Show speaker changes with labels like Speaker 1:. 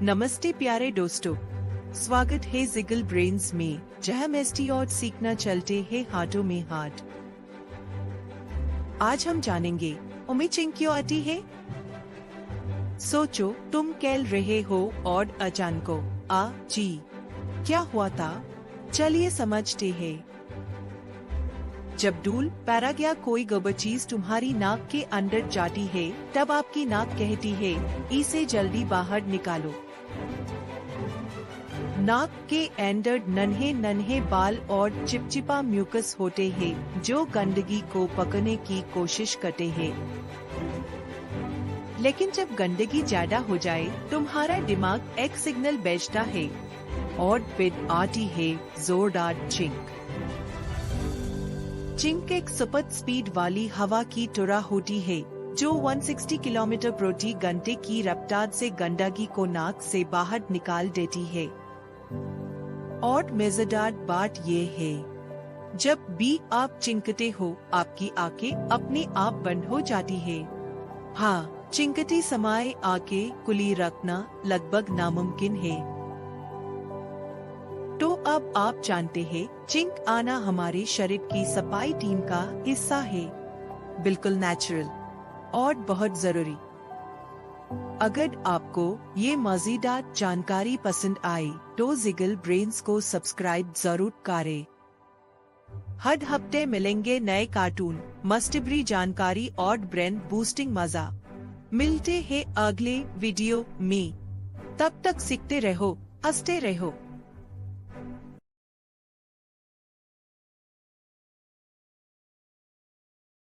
Speaker 1: नमस्ते प्यारे दोस्तों, स्वागत है जिगल ब्रेन्स में, जहां मस्ती और सीखना चलते हैं हाथों में हाथ। आज हम जानेंगे उम्मीद चिंक क्यों आती है। सोचो तुम खेल रहे हो और अचानक जी क्या हुआ था, चलिए समझते हैं। जब धूल पैराग या कोई गबर चीज तुम्हारी नाक के अंदर जाती है, तब आपकी नाक कहती है इसे जल्दी बाहर निकालो। नाक के अंदर नन्हे नन्हे बाल और चिपचिपा म्यूकस होते हैं जो गंदगी को पकड़ने की कोशिश करते हैं। लेकिन जब गंदगी ज्यादा हो जाए, तुम्हारा दिमाग एक सिग्नल भेजता है और फिर आती है जोरदार चिंक। चिंक एक सुपर स्पीड वाली हवा की तरह होती है जो 160 किलोमीटर प्रति घंटे की रफ्तार से गंदगी को नाक से बाहर निकाल देती है। और मजेदार बात ये है, जब भी आप चिंकते हो, आपकी आंखें अपने आप बंद हो जाती है। हाँ, चिंकते समय आंखें खुली रखना लगभग नामुमकिन है। तो अब आप जानते हैं, चिंक आना हमारे शरीर की सफाई टीम का हिस्सा है, बिल्कुल नेचुरल और बहुत जरूरी। अगर आपको ये मजेदार जानकारी पसंद आए तो जिगल ब्रेन्स को सब्सक्राइब जरूर करें। हर हफ्ते मिलेंगे नए कार्टून, मस्टबरी जानकारी और ब्रेन बूस्टिंग मजा। मिलते हैं अगले वीडियो में, तब तक सीखते रहो, हंसते रहो।